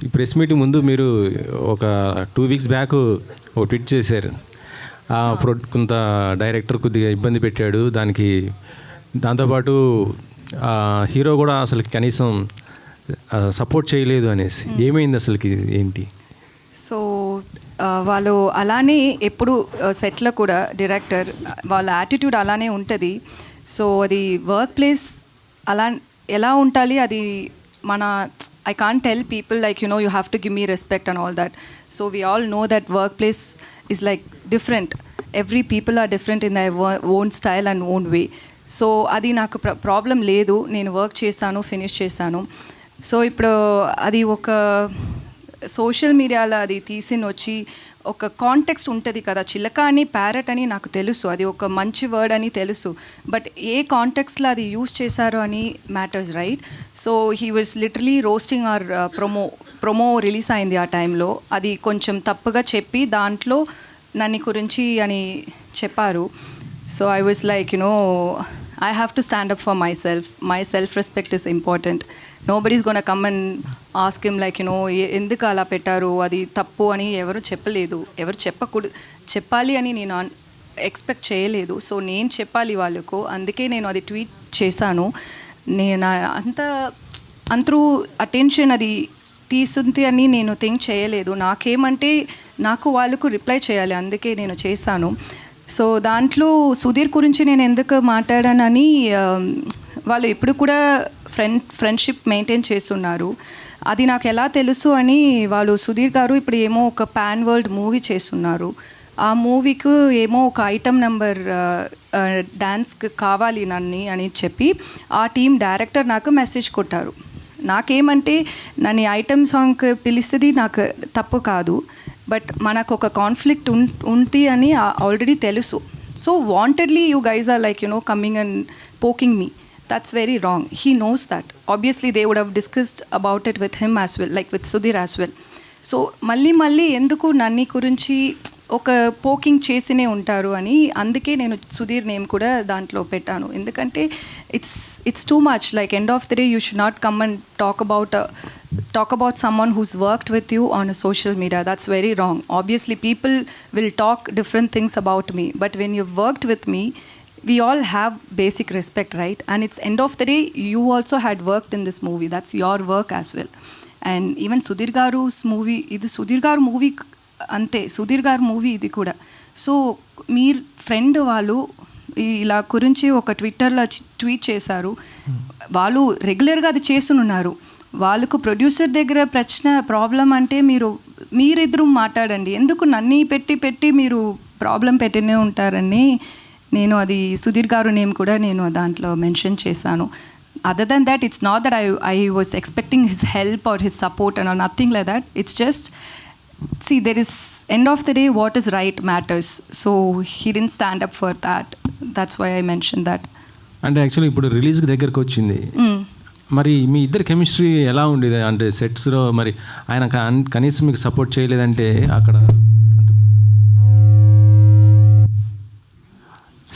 ఈ press meeting ముందు మీరు ఒక 2 వీక్స్ బ్యాక్ ఒక ట్వీట్ చేశారు. కొంత డైరెక్టర్ కొద్దిగా ఇబ్బంది పెట్టాడు, దాంతోపాటు హీరో కూడా అసలు కనీసం సపోర్ట్ చేయలేదు అనేసి. ఏమైంది అసలుకి, ఏంటి? సో వాళ్ళు అలానే ఎప్పుడు సెట్లో కూడా డైరెక్టర్ వాళ్ళ యాటిట్యూడ్ అలానే ఉంటుంది. సో అది వర్క్ ప్లేస్ అలా ఎలా ఉండాలి, అది మన I can't tell people like, you know, you have to give me respect and all that. So we all know that workplace is like different. Every people are different in their own style and own way. So అది నాకు problem లేదు, నేను work చేశాను, finish చేశాను. So ఇప్పుడు అది ఒక social మీడియాలో అది తీసిన వచ్చి ఒక కాంటెక్స్ట్ ఉంటుంది కదా, చిలక అని ప్యారెట్ అని నాకు తెలుసు, అది ఒక మంచి వర్డ్ అని తెలుసు, బట్ ఏ కాంటెక్స్ట్లో అది యూజ్ చేశారో అని matters, right? So he was literally roasting our promo release అయింది ఆ టైంలో, అది కొంచెం తప్పుగా చెప్పి దాంట్లో నన్ను గురించి అని చెప్పారు. So I was like, you know, I have to stand up for myself. My self-respect is important. Nobody's going to come and ask him like, you know, ఎందుకు అలా పెట్టారు, అది తప్పు అని ఎవరు చెప్పలేదు, ఎవరు చెప్పాలి అని నేను ఎక్స్పెక్ట్ చేయలేదు. సో నేను చెప్పాలి వాళ్ళకు, అందుకే నేను అది ట్వీట్ చేశాను. నేను అంతరూ అటెన్షన్ అది తీసుంది అని నేను థింక్ చేయలేదు. నాకేమంటే నాకు వాళ్ళకు రిప్లై చేయాలి, అందుకే నేను చేశాను. సో దాంట్లో సుధీర్ గురించి నేను ఎందుకు మాట్లాడానని, వాళ్ళు ఇప్పుడు కూడా ఫ్రెండ్షిప్ మెయింటైన్ చేస్తున్నారు. అది నాకు ఎలా తెలుసు అని, వాళ్ళు సుధీర్ గారు ఇప్పుడు ఏమో ఒక పాన్ వరల్డ్ మూవీ చేస్తున్నారు. ఆ మూవీకి ఏమో ఒక ఐటమ్ నెంబర్ డ్యాన్స్కి కావాలి నన్ను అని చెప్పి ఆ టీం డైరెక్టర్ నాకు మెసేజ్ కొట్టారు. నాకేమంటే నన్ను ఐటమ్ సాంగ్కి పిలిస్తుంది నాకు తప్పు కాదు, బట్ మనకు ఒక కాన్ఫ్లిక్ట్ ఉంది అని ఆల్రెడీ తెలుసు. So wantedly you guys are like, you know, coming and poking me. That's very wrong. He knows that. Obviously they would have discussed about it with him as well, like with Sudheer as well. So మళ్ళీ ఎందుకు నన్ను గురించి ఒక poking చేసినే ఉంటారు అని, అందుకే నేను Sudheer name కూడా దాంట్లో పెట్టాను. ఎందుకంటే it's too much. Like end of the day you should not come and talk about someone who's worked with you on a social media. That's very wrong. Obviously people will talk different things about me, but when you've worked with me, we all have basic respect, right? And it's end of the day, you also had worked in this movie. That's your work as well. And even Sudhir Garu's movie, ఇది సుధీర్ గారు movie అంతే, సుధీర్ గారు movie ఇది కూడా. So మీరు friend వాళ్ళు ఇలా గురించి ఒక ట్విట్టర్లో ట్వీట్ చేశారు. వాళ్ళు రెగ్యులర్గా అది చేస్తున్నారు. వాళ్ళకు ప్రొడ్యూసర్ దగ్గర ప్రాబ్లం అంటే మీరిద్దరూ మాట్లాడండి, ఎందుకు నన్ను పెట్టి మీరు ప్రాబ్లం పెట్టినే ఉంటారని నేను అది సుధీర్ గారు నేమ్ కూడా నేను దాంట్లో మెన్షన్ చేశాను. Other than that, it's not that I was expecting his help or his support and nothing like that. It's just see, there is end of the day what is right matters. So he didn't stand up for that. That's why I mentioned that. అంటే actually ఇప్పుడు release దగ్గరకు వచ్చింది, మరి మీ ఇద్దరు chemistry ఎలా ఉండేది? అంటే సెట్స్లో మరి ఆయన కనీసం మీకు సపోర్ట్ చేయలేదంటే, అక్కడ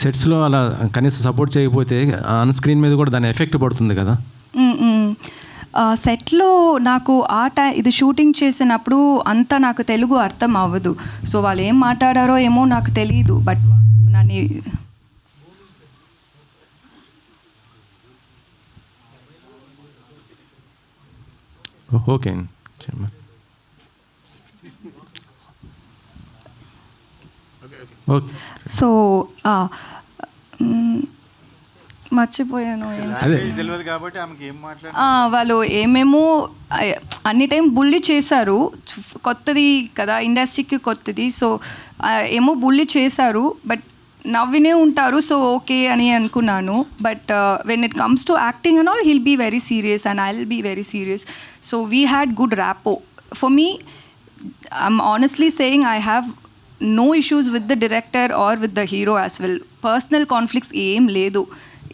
సెట్స్లో అలా కనీసం సపోర్ట్ చేయకపోతే ఆన్ స్క్రీన్ మీద కూడా దాని ఎఫెక్ట్ పడుతుంది కదా. సెట్లో నాకు ఇది షూటింగ్ చేసినప్పుడు అంతా నాకు తెలుగు అర్థం అవ్వదు. సో వాళ్ళు ఏం మాట్లాడారో ఏమో నాకు తెలియదు, బట్ నన్ను ఓకే. సో మర్చిపోయాను. వాళ్ళు ఏమేమో అన్ని టైం బుల్లి చేశారు, కొత్తది కదా, ఇండస్ట్రీకి కొత్తది. సో ఏమో బుల్లి చేశారు, బట్ నవ్వినే ఉంటారు. సో ఓకే అని అనుకున్నాను. But when it comes to acting and all, he'll be very serious and I will be very serious. So we had good rapport. For me, I'm honestly saying, I have no issues with the director or with the hero as well. Personal conflicts ఏం లేదు,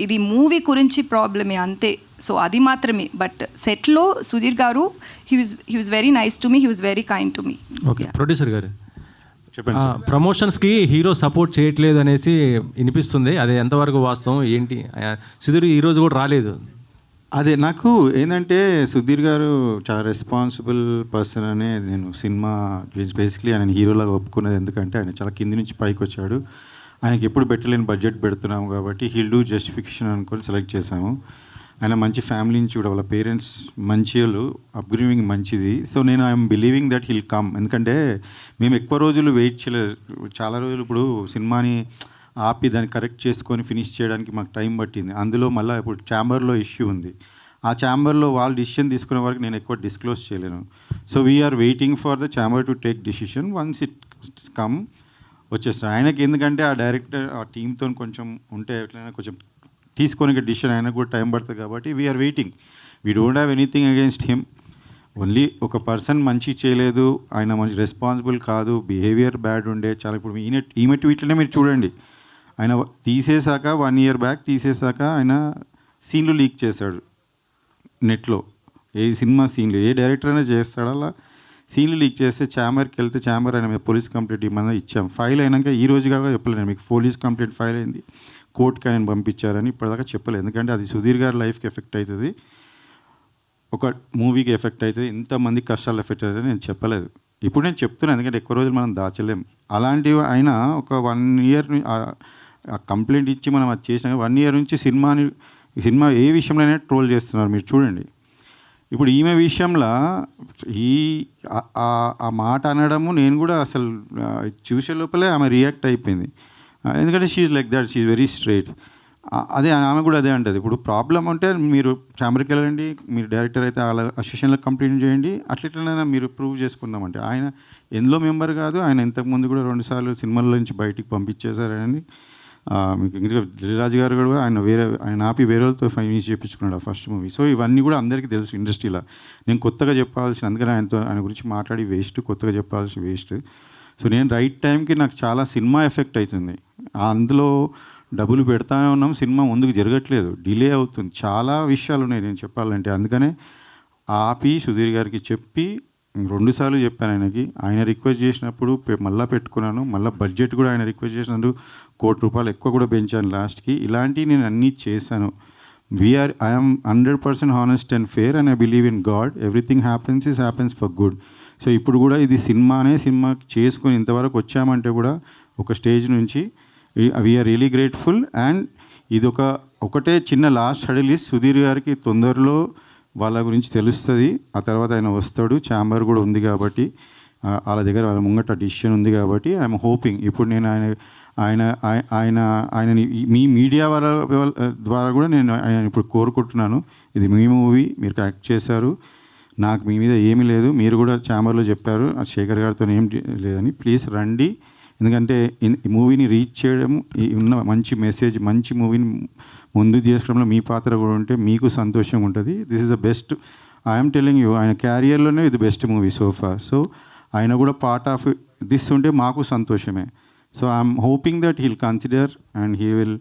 ఇది movie గురించి ప్రాబ్లమే అంతే. So అది మాత్రమే. But సెట్లో సుధీర్ గారు, he was very nice to me, he was very kind to me. Okay. Producer గారు చెప్పండి. ప్రమోషన్స్కి హీరో సపోర్ట్ చేయట్లేదు అనేసి వినిపిస్తుంది, అది ఎంతవరకు వాస్తవం ఏంటి? సుధీర్ ఈరోజు కూడా రాలేదు. అదే నాకు ఏంటంటే సుధీర్ గారు చాలా రెస్పాన్సిబుల్ పర్సన్ అనే నేను సినిమా బేసిక్లీ ఆయన హీరోలాగా ఒప్పుకున్నది. ఎందుకంటే ఆయన చాలా కింది నుంచి పైకి వచ్చాడు. ఆయనకి ఎప్పుడు పెట్టలేని బడ్జెట్ పెడుతున్నాము కాబట్టి హీల్ డూ జస్టిఫికేషన్ అనుకొని సెలెక్ట్ చేశాము. ఆయన మంచి ఫ్యామిలీ నుంచి కూడా వాళ్ళ పేరెంట్స్ మంచి వాళ్ళు, అప్గ్రేవింగ్ మంచిది. సో నేను I'm believing that he'll come. ఎందుకంటే మేము ఎక్కువ రోజులు వెయిట్ చేయలేదు. చాలా రోజులు ఇప్పుడు సినిమాని ఆపి దాన్ని కరెక్ట్ చేసుకొని ఫినిష్ చేయడానికి మాకు టైం పట్టింది. అందులో మళ్ళీ ఇప్పుడు ఛాంబర్లో ఇష్యూ ఉంది. ఆ ఛాంబర్లో వాళ్ళు డిసిషన్ తీసుకునే వరకు నేను ఎక్కువ డిస్క్లోజ్ చేయలేను. So we are waiting for the chamber to take decision. Once it come వచ్చేస్తారు. ఆయనకి ఎందుకంటే ఆ డైరెక్టర్ ఆ టీంతో కొంచెం ఉంటే ఎట్లయినా కొంచెం తీసుకొని డిసిషన్ ఆయనకు కూడా టైం పడుతుంది కాబట్టి we are waiting. We don't have anything against him. Only ఒక పర్సన్ మంచి చేయలేదు, ఆయన మంచి రెస్పాన్సిబుల్ కాదు, బిహేవియర్ బ్యాడ్ ఉండే చాలా. ఇప్పుడు ఈమె ట్వీట్లోనే మీరు చూడండి, ఆయన తీసేశాక 1 year బ్యాక్ తీసేశాక ఆయన సీన్లు లీక్ చేశాడు నెట్లో. ఏ సినిమా సీన్లు ఏ డైరెక్టర్ అయినా చేస్తాడు అలా సీన్లు లీక్ చేస్తే ఛాంబర్కి వెళ్తే ఛాంబర్ ఆయన మీద పోలీస్ కంప్లైంట్ ఇవ్వమని ఇచ్చాం. ఫైల్ అయినాక ఈ రోజు కాగా చెప్పలేదు మీకు పోలీస్ కంప్లైంట్ ఫైల్ అయింది, కోర్టుకి ఆయన పంపించారని ఇప్పటిదాకా చెప్పలేదు. ఎందుకంటే అది సుధీర్ గారి లైఫ్కి ఎఫెక్ట్ అవుతుంది, ఒక మూవీకి ఎఫెక్ట్ అవుతుంది, ఇంతమంది కష్టాలు ఎఫెక్ట్ అవుతుంది నేను చెప్పలేదు. ఇప్పుడు నేను చెప్తున్నాను ఎందుకంటే ఎక్కువ రోజులు మనం దాచలేం. అలాంటివి ఆయన ఒక 1 year కంప్లైంట్ ఇచ్చి మనం అది చేసినా 1 year నుంచి సినిమా ఏ విషయంలోనే ట్రోల్ చేస్తున్నారు మీరు చూడండి. ఇప్పుడు ఈమె విషయంలో ఆ మాట అనడము నేను కూడా అసలు చూసే లోపలే ఆమె రియాక్ట్ అయిపోయింది. ఎందుకంటే she's like that, she's very straight. అదే ఆమె కూడా అదే అంటది. ఇప్పుడు ప్రాబ్లం ఉంటే మీరు ఛాంబర్కి వెళ్ళండి, మీరు డైరెక్టర్ అయితే వాళ్ళ అసోసియేషన్లో కంప్లైంట్ చేయండి, అట్లయినా మీరు ప్రూవ్ చేసుకుందామంటే ఆయన ఎందులో మెంబర్ కాదు. ఆయన ఇంతకుముందు కూడా 2 సార్లు సినిమాల నుంచి బయటికి పంపించేశారని మీకు ఇంకా దిల్రాజు గారు కూడా ఆయన ఆపి వేరే వాళ్ళతో ఫైనాన్స్ చేయించుకున్నాడు ఆ ఫస్ట్ మూవీ. సో ఇవన్నీ కూడా అందరికీ తెలుసు ఇండస్ట్రీలో. నేను కొత్తగా చెప్పాల్సిన, అందుకని ఆయన గురించి మాట్లాడి వేస్ట్, కొత్తగా చెప్పాల్సిన వేస్ట్. సో నేను రైట్ టైంకి నాకు చాలా సినిమా ఎఫెక్ట్ అవుతుంది. అందులో డబ్బులు పెడతానే ఉన్నాం, సినిమా ముందుకు జరగట్లేదు, డిలే అవుతుంది, చాలా విషయాలు ఉన్నాయి నేను చెప్పాలంటే. అందుకనే ఆపి సుధీర్ గారికి చెప్పి 2 సార్లు చెప్పాను ఆయనకి. ఆయన రిక్వెస్ట్ చేసినప్పుడు మళ్ళీ పెట్టుకున్నాను, మళ్ళీ బడ్జెట్ కూడా ఆయన రిక్వెస్ట్ చేసినందుకు ₹1,00,00,000 ఎక్కువ కూడా పెంచాను లాస్ట్కి. ఇలాంటివి నేను అన్నీ చేశాను. I'm 100% honest and fair and I believe in God. Everything happens for good. So ఇప్పుడు కూడా ఇది సినిమా చేసుకొని ఇంతవరకు వచ్చామంటే కూడా ఒక స్టేజ్ నుంచి వీఆర్ రియలీ గ్రేట్ఫుల్. అండ్ ఇది ఒకటే చిన్న లాస్ట్ హడిల్ ఇస్ సుధీర్ గారికి తొందరలో వాళ్ళ గురించి తెలుస్తుంది. ఆ తర్వాత ఆయన వస్తాడు, ఛాంబర్ కూడా ఉంది కాబట్టి వాళ్ళ దగ్గర వాళ్ళ ముంగట డిసిషన్ ఉంది కాబట్టి ఐఎమ్ హోపింగ్. ఇప్పుడు నేను ఆయనని మీ మీడియా ద్వారా కూడా నేను ఆయన ఇప్పుడు కోరుకుంటున్నాను, ఇది మీ మూవీ, మీరు యాక్ట్ చేశారు, నాకు మీ మీద ఏమీ లేదు, మీరు కూడా ఛాంబర్లో చెప్పారు శేఖర్ గారితో ఏం లేదని, ప్లీజ్ రండి. ఎందుకంటే ఈ మూవీని రీచ్ చేయడం, ఉన్న మంచి మెసేజ్, మంచి మూవీని ముందుకు చేసుకోవడంలో మీ పాత్ర కూడా ఉంటే మీకు సంతోషంగా ఉంటుంది. This is the best, I'm telling you, ఆయన క్యారియర్లోనే ఇది బెస్ట్ మూవీ సోఫా. సో ఆయన కూడా పార్ట్ ఆఫ్ దిస్ ఉంటే మాకు సంతోషమే. So I'm hoping that heal consider and he will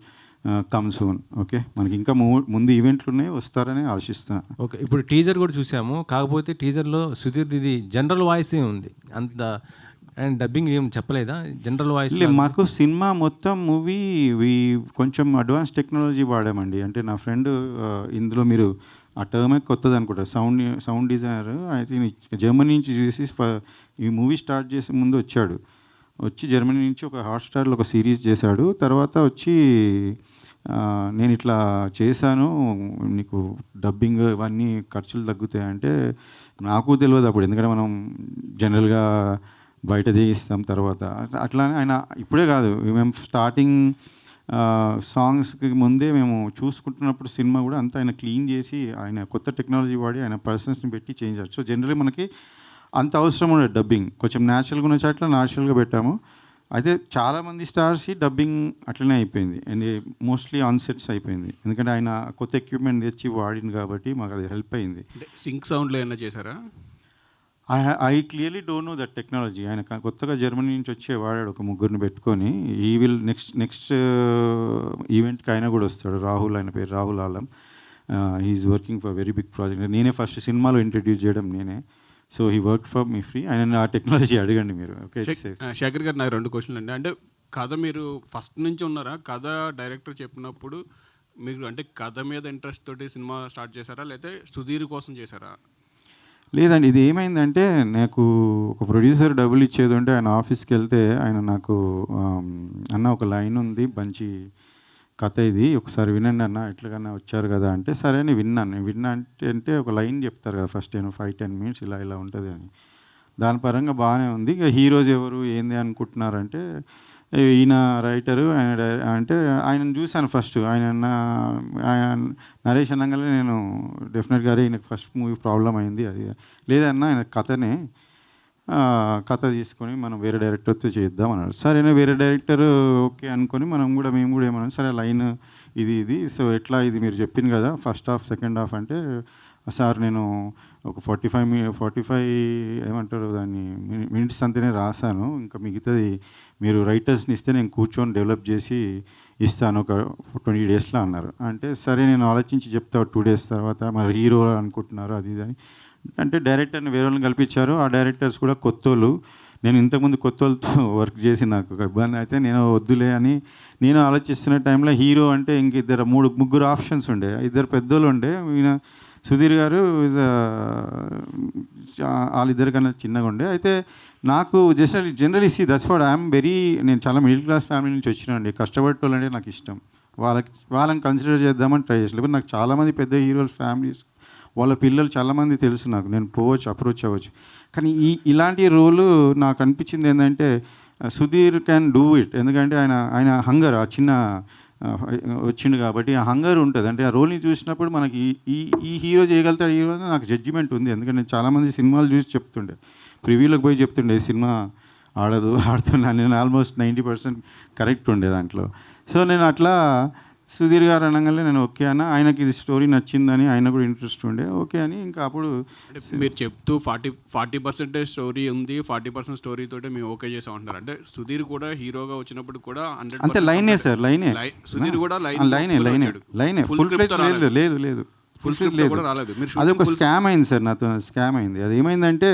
come soon. Okay, మనకి ఇంకా ముందు ఈవెంట్లు ఉన్నాయి, వస్తారని ఆశిస్తున్నాను. ఓకే, ఇప్పుడు టీజర్ కూడా చూసాము. కాకపోతే టీజర్లో సుధీర్ ఇది జనరల్ వాయిసే ఉంది, అంత అండ్ డబ్బింగ్ ఏం చెప్పలేదా? జనరల్ వాయిస్ మాకు సినిమా మొత్తం మూవీ కొంచెం అడ్వాన్స్ టెక్నాలజీ వాడామండి. అంటే నా ఫ్రెండ్ ఇందులో మీరు ఆ టర్మే కొత్తది అనుకుంటా, సౌండ్ డిజైనర్ అయితే జర్మనీ నుంచి చూసి ఈ మూవీ స్టార్ట్ చేసే ముందు వచ్చి జర్మనీ నుంచి ఒక హాట్స్టార్లో ఒక సిరీస్ చేశాడు. తర్వాత వచ్చి నేను ఇట్లా చేశాను, నీకు డబ్బింగ్ ఇవన్నీ ఖర్చులు తగ్గుతాయంటే నాకు తెలియదు అప్పుడు, ఎందుకంటే మనం జనరల్గా బయట చేయిస్తాం. తర్వాత అట్లానే ఆయన ఇప్పుడే కాదు, మేము స్టార్టింగ్ సాంగ్స్కి ముందే మేము చూసుకుంటున్నప్పుడు సినిమా కూడా అంతా ఆయన క్లీన్ చేసి ఆయన కొత్త టెక్నాలజీ వాడి ఆయన పర్సన్స్ని పెట్టి చేంజ్ చేయాలి. సో జనరల్లీ మనకి అంత అవసరం ఉండదు డబ్బింగ్, కొంచెం న్యాచురల్గా ఉన్న చోట్ల న్యాచురల్గా పెట్టాము. అయితే చాలామంది స్టార్స్ డబ్బింగ్ అట్లనే అయిపోయింది అండ్ మోస్ట్లీ ఆన్ సెట్స్ అయిపోయింది, ఎందుకంటే ఆయన కొత్త ఎక్విప్మెంట్ తెచ్చి వాడింది కాబట్టి మాకు అది హెల్ప్ అయింది. సింక్ సౌండ్లో ఏమైనా చేశారా? I clearly don't know that technology. ఆయన కొత్తగా జర్మనీ నుంచి వచ్చే వాడాడు ఒక 3 పెట్టుకొని. ఈ విల్ నెక్స్ట్ ఈవెంట్కి ఆయన కూడా వస్తాడు, రాహుల్, ఆయన పేరు Rahul Alam. He's working for very big project. నేనే ఫస్ట్ సినిమాలో ఇంట్రడ్యూస్ చేయడం నేనే. So he work for me free. ఆయన ఆ టెక్నాలజీ అడగండి మీరు. ఓకే శేఖర్ గారు, నాకు 2 క్వశ్చన్లు అండి. అంటే కథ మీరు ఫస్ట్ నుంచి ఉన్నారా? కథ డైరెక్టర్ చెప్పినప్పుడు మీకు అంటే కథ మీద ఇంట్రెస్ట్ తోటి సినిమా స్టార్ట్ చేశారా, లేకపోతే సుధీర్ కోసం చేశారా? లేదండి, ఇది ఏమైందంటే నాకు ఒక ప్రొడ్యూసర్ డబ్బులు ఇచ్చేది ఉంటే ఆయన ఆఫీస్కి వెళ్తే ఆయన నాకు అన్న ఒక లైన్ ఉంది మంచి కథ, ఇది ఒకసారి వినండి అన్న, ఎట్లాగన్నా వచ్చారు కదా అంటే సరే అని విన్నా అంటే ఒక లైన్ చెప్తారు కదా ఫస్ట్ 5-10 మినిట్స్ ఇలా ఇలా ఉంటుంది అని. దాని పరంగా బాగానే ఉంది. ఇక హీరోస్ ఎవరు ఏంది అనుకుంటున్నారంటే ఈయన రైటరు, ఆయన అంటే ఆయనను చూశాను ఫస్ట్. ఆయన నరేష్ అనగానే నేను డెఫినెట్గా ఈయనకు ఫస్ట్ మూవీ ప్రాబ్లం అయింది అది లేదన్నా, ఆయన కథ తీసుకొని మనం వేరే డైరెక్టర్తో చేద్దాం అన్నాడు. సరేనా, వేరే డైరెక్టర్ ఓకే అనుకొని మేము కూడా ఏమన్నా సరే లైన్ ఇది సో ఎట్లా ఇది మీరు చెప్పింది కదా ఫస్ట్ హాఫ్ సెకండ్ హాఫ్ అంటే సార్ నేను ఒక 45 ఏమంటారు దాన్ని మినిట్స్ అంతనే రాశాను, ఇంకా మిగతాది మీరు రైటర్స్ని ఇస్తే నేను కూర్చొని డెవలప్ చేసి ఇస్తాను ఒక 20 డేస్లో అన్నారు. అంటే సరే నేను ఆలోచించి చెప్తా 2 డేస్ తర్వాత, మరి హీరో అనుకుంటున్నారు అది ఇది అని అంటే డైరెక్టర్ని వేరే వాళ్ళని కల్పించారు. ఆ డైరెక్టర్స్ కూడా కొత్తోళ్ళు, నేను ఇంతకుముందు కొత్త వాళ్ళతో వర్క్ చేసి నాకు ఒక ఇబ్బంది అయితే నేను వద్దులే అని నేను ఆలోచిస్తున్న టైంలో హీరో అంటే ఇంక ముగ్గురు ఆప్షన్స్ ఉండే, 2 పెద్దోళ్ళు ఉండే. ఈయన సుధీర్ గారు వాళ్ళిద్దరికన్నా చిన్నగా ఉండే. అయితే నాకు జనరలీ దట్స్ వాట్ ఐఎమ్ నేను చాలా మిడిల్ క్లాస్ ఫ్యామిలీ నుంచి వచ్చినానండి. కష్టపడేటోళ్ళంటే నాకు ఇష్టం. వాళ్ళని కన్సిడర్ చేద్దామని ట్రై చేసలేదు. నాకు చాలామంది పెద్ద హీరోల ఫ్యామిలీస్ వాళ్ళ పిల్లలు చాలామంది తెలుసు నాకు, నేను అప్రోచ్ అవ్వచ్చు. కానీ ఇలాంటి రోలు నాకు అనిపించింది ఏంటంటే సుధీర్ క్యాన్ డూ ఇట్. ఎందుకంటే ఆయన హంగర్ ఆ చిన్న వచ్చిండు కాబట్టి ఆ హంగర్ ఉంటుంది. అంటే ఆ రోల్ని చూసినప్పుడు మనకి ఈ హీరో చేయగలుగుతాడు హీరో అని నాకు జడ్జిమెంట్ ఉంది. ఎందుకంటే నేను చాలామంది సినిమాలు చూసి చెప్తుండే, ప్రివ్యూలోకి పోయి చెప్తుండే సినిమా ఆడుతున్నా నేను ఆల్మోస్ట్ 90% కరెక్ట్ ఉండే దాంట్లో. సో నేను అట్లా సుధీర్ గారు అనగానే నేను ఓకే అన్న, ఆయనకి ఇది స్టోరీ నచ్చిందని ఆయన కూడా ఇంట్రెస్ట్ ఉండే ఓకే అని. ఇంకా అప్పుడు మీరు చెప్తూ 40% స్టోరీ ఉంది, 40% స్టోరీ తోటి మేము ఓకే చేసాం అంటున్నారు. అంటే సుధీర్ కూడా హీరోగా వచ్చినప్పుడు కూడా అంతే లైనే సార్, లైనే సుధీర్ కూడా లైనే ఫుల్ ఫ్లెజ్ లేదు ఫుల్ స్క్రిప్ట్ కూడా రాలేదు. అది ఒక స్కామ్ అయింది సార్, నాతో స్కామ్ అయింది. అది ఏమైందంటే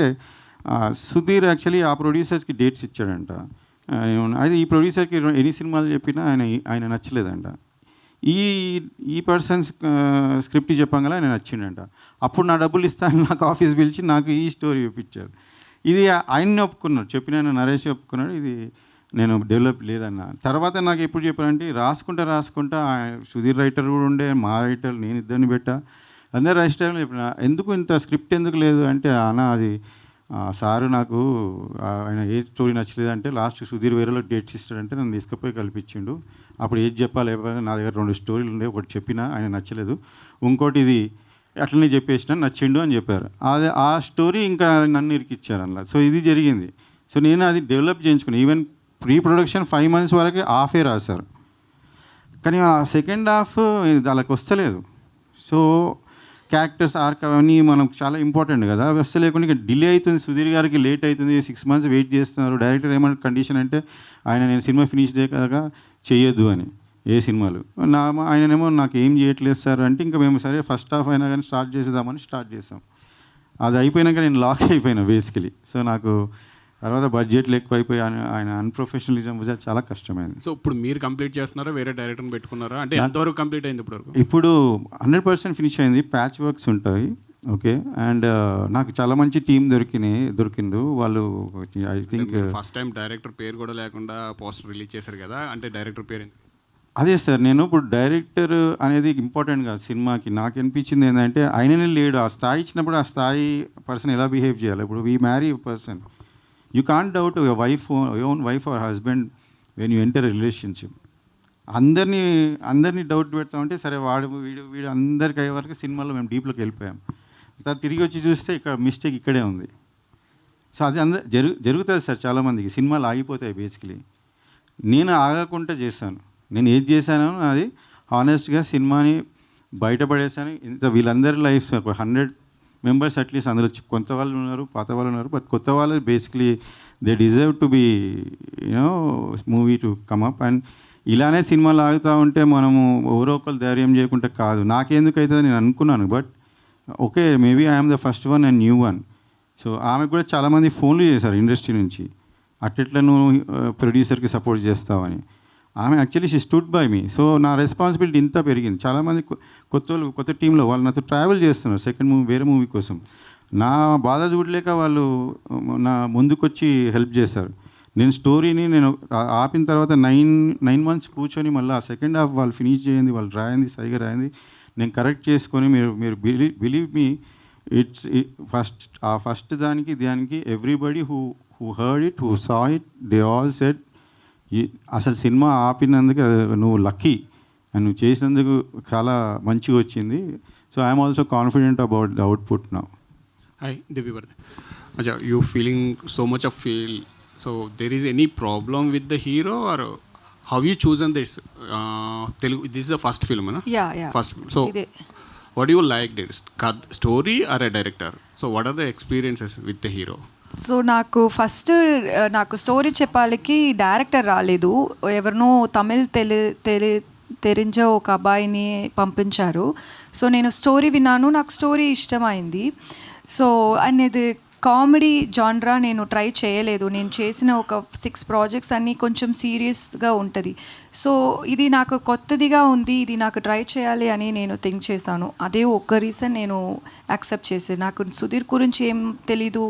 సుధీర్ యాక్చువల్లీ ఆ ప్రొడ్యూసర్స్కి డేట్స్ ఇచ్చాడంట. అది ఈ ప్రొడ్యూసర్కి ఎన్ని సినిమాలు చెప్పినా ఆయన నచ్చలేదంట. ఈ పర్సన్స్ స్క్రిప్ట్ చెప్పంగా ఆయన నచ్చిండంట. అప్పుడు నా డబ్బులు ఇస్తాను నాకు ఆఫీస్ పిలిచి నాకు ఈ స్టోరీ చూపించారు. ఇది ఆయన్ని ఒప్పుకున్నాడు, చెప్పిన నరేష్ ఒప్పుకున్నాడు, ఇది నేను డెవలప్ లేదన్న. తర్వాత నాకు ఎప్పుడు చెప్పారంటే రాసుకుంటా సుధీర్ రైటర్ కూడా ఉండే, మా రైటర్ నేను ఇద్దరిని పెట్టా, అందరు రైటర్ చెప్పిన ఎందుకు ఇంత స్క్రిప్ట్ ఎందుకు లేదు అంటే అన్న అది సారు నాకు ఆయన ఏ స్టోరీ నచ్చలేదంటే లాస్ట్ సుధీర్ వేరేలో డేట్స్ ఇస్తాడంటే నన్ను తీసుకుపోయి కల్పించిండు. అప్పుడు ఏది చెప్పాలి నా దగ్గర 2 స్టోరీలు ఉండే, ఒకటి చెప్పినా ఆయన నచ్చలేదు, ఇంకోటి ఇది అట్లనే చెప్పేసిన నచ్చిండు అని చెప్పారు. ఆ స్టోరీ ఇంకా నన్ను ఇరికిచ్చారు అలా. సో ఇది జరిగింది. సో నేను అది డెవలప్ చేయించుకున్నాను. ఈవెన్ ప్రీ ప్రొడక్షన్ 5 months వరకు హాఫే రాశారు, కానీ ఆ సెకండ్ హాఫ్ వాళ్ళకి వస్తలేదు. సో క్యారెక్టర్స్ ఆర్క్ అవన్నీ మనకు చాలా ఇంపార్టెంట్ కదా, అవి వస్తే లేకుండా ఇక డిలే అవుతుంది. సుధీర్ గారికి లేట్ అవుతుంది, 6 months వెయిట్ చేస్తున్నారు. డైరెక్టర్ ఏమైనా కండిషన్ అంటే నేను సినిమా ఫినిష్ చేయక చేయొద్దు అని ఏ సినిమాలు ఆయననేమో నాకు ఏం చేయట్లేదు సార్ అంటే ఇంకా మేము సరే ఫస్ట్ హాఫ్ అయినా కానీ స్టార్ట్ చేసాం. అది అయిపోయినాక నేను లాక్ అయిపోయినా బేసికలీ. సో నాకు తర్వాత బడ్జెట్లు ఎక్కువైపోయి ఆయన అన్ప్రొఫెషనలిజం చాలా కష్టమైంది. సో ఇప్పుడు మీరు కంప్లీట్ చేస్తున్నారా, వేరే డైరెక్టర్ని పెట్టుకున్నారా? అంటే ఎంతవరకు కంప్లీట్ అయింది ఇప్పుడు 100% ఫినిష్ అయింది. ప్యాచ్ వర్క్స్ ఉంటాయి ఓకే. అండ్ నాకు చాలా మంచి టీం దొరికిండు వాళ్ళు. I think first time director పేరు కూడా లేకుండా పోస్టర్ రిలీజ్ చేశారు కదా, అంటే డైరెక్టర్ పేరు అదే సార్. నేను ఇప్పుడు డైరెక్టర్ అనేది ఇంపార్టెంట్ కాదు సినిమాకి. నాకు అనిపించింది ఏంటంటే ఆయననే లేడు. ఆ స్థాయి ఇచ్చినప్పుడు ఆ స్థాయి పర్సన్ ఎలా బిహేవ్ చేయాలి. ఇప్పుడు we marry person, you can't doubt your own wife or husband when you enter relationship. అందరినీ డౌట్ పెడతామంటే సరే వీడు అందరికి అయ్యే వరకు సినిమాలో మేము డీప్లోకి వెళ్ళిపోయాం. తర్వాత తిరిగి వచ్చి చూస్తే ఇక్కడ మిస్టేక్ ఇక్కడే ఉంది. సో అది జరుగుతుంది సార్ చాలామందికి, సినిమాలు ఆగిపోతాయి బేసికలీ. నేను ఆగకుండా చేశాను. నేను ఏది చేశానో అది హానెస్ట్గా సినిమాని బయటపడేశాను. వీళ్ళందరి లైఫ్ 100 members అట్లీస్ట్ అందులో కొంత వాళ్ళు ఉన్నారు, పాత వాళ్ళు ఉన్నారు. బట్ కొత్త వాళ్ళు basically they deserve to be movie to come up. And ఇలానే సినిమాలు ఆగుతూ ఉంటే మనము ఎవరో ఒకరు ధైర్యం చేయకుండా కాదు. నాకెందుకు అవుతుంది నేను అనుకున్నాను. But okay maybe I'm the first one and new one. So ఆమెకు కూడా చాలామంది ఫోన్లు చేశారు ఇండస్ట్రీ నుంచి, అట్లా నువ్వు ప్రొడ్యూసర్కి సపోర్ట్ చేస్తావని. ఆమె actually she stood by me. So నా రెస్పాన్సిబిలిటీ ఇంత పెరిగింది. చాలామంది కొత్త టీంలో వాళ్ళు నాతో ట్రావెల్ చేస్తున్నారు సెకండ్ మూవీ వేరే మూవీ కోసం. నా బాధ చూడలేక వాళ్ళు నా ముందుకొచ్చి హెల్ప్ చేశారు. నేను స్టోరీని ఆపిన తర్వాత 9 months కూర్చొని మళ్ళీ ఆ సెకండ్ హాఫ్ వాళ్ళు ఫినిష్ చేయండి, వాళ్ళు రాయింది సరిగా రాయింది నేను కరెక్ట్ చేసుకొని మీరు బిలీవ్ మీ ఇట్స్ ఫస్ట్ దానికి everybody who heard it, who saw it, they all said అసలు సినిమా ఆపినందుకు నువ్వు లక్కీ, నువ్వు చేసినందుకు చాలా మంచిగా వచ్చింది. So I'm also confident about the output now. Hi, Divyavarthi. Acha, you feeling so much of feel. So there is any problem with the hero or how you chosen this? Telugu. This is the first film, na? Yeah. First. So what do you like? This story or a director? So what are the experiences with the hero? So నాకు story చెప్పాలికి director రాలేదు, ఎవరినో తమిళ్ తెరించ ఒక అబ్బాయిని పంపించారు. So నేను story విన్నాను, నాకు story ఇష్టమైంది. సో అండ్ ఇది కామెడీ జాన్రా నేను ట్రై చేయలేదు. నేను చేసిన ఒక 6 projects అన్నీ కొంచెం సీరియస్గా ఉంటుంది. సో ఇది నాకు కొత్తదిగా ఉంది, ఇది నాకు ట్రై చేయాలి అని నేను థింక్ చేశాను. అదే ఒక్క రీజన్ నేను యాక్సెప్ట్ చేశాను. నాకు సుధీర్ గురించి ఏం తెలీదు.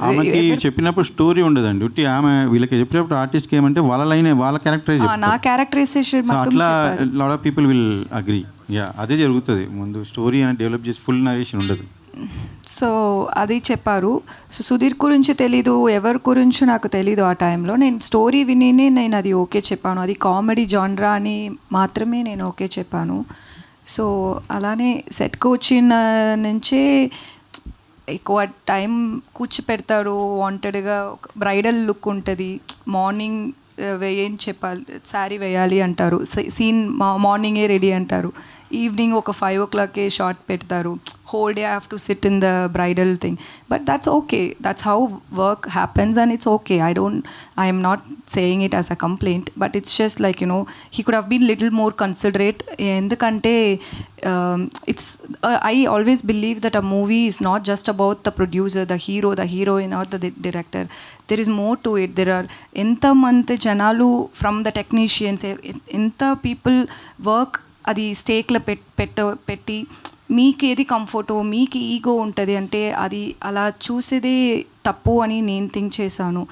ఆమెకి చెప్పినప్పుడు స్టోరీ ఉండదండి, ఉట్టి ఆమె వీళ్ళకి చెప్పినప్పుడు ఆర్టిస్ట్కి ఏమంటే వాళ్ళ లైనే వాళ్ళ క్యారెక్టరైజేషన్, నా క్యారెక్టరైజేషన్ అట్లా lot of people will agree. అదే జరుగుతుంది. ముందు స్టోరీ అని డెవలప్ చేసి ఫుల్ నరేషన్ ఉండదు. సో అది చెప్పారు. సో సుధీర్ గురించి తెలీదు, ఎవరి గురించి నాకు తెలీదు. ఆ టైంలో నేను స్టోరీ విని నేను అది ఓకే చెప్పాను. అది కామెడీ జాన్రా అని మాత్రమే నేను ఓకే చెప్పాను. సో అలానే సెట్కి వచ్చిన నుంచే ఎక్కువ టైం కూర్చోపెడతారు. వాంటెడ్గా బ్రైడల్ లుక్ ఉంటుంది. మార్నింగ్ ఏం చెప్పాలి, శారీ వేయాలి అంటారు, సీన్ మార్నింగే రెడీ అంటారు, ఈవినింగ్ ఒక 5 o'clock షార్ట్ పెడతారు, whole day I have to sit in the bridal thing. But that's okay, that's how work happens and it's okay. I am not saying it as a complaint, but it's just like, you know, he could have been little more considerate. Endukante it's I always believe that a movie is not just about the producer, the hero, the heroine or the director. There is more to it. There are enta mante janalu from the technicians, enta people work అది స్టేక్లో పెట్టి మీకు ఏది కంఫర్టో, మీకు ego ఉంటుంది అంటే అది అలా చూసేదే తప్పు అని నేను థింక్ చేశాను.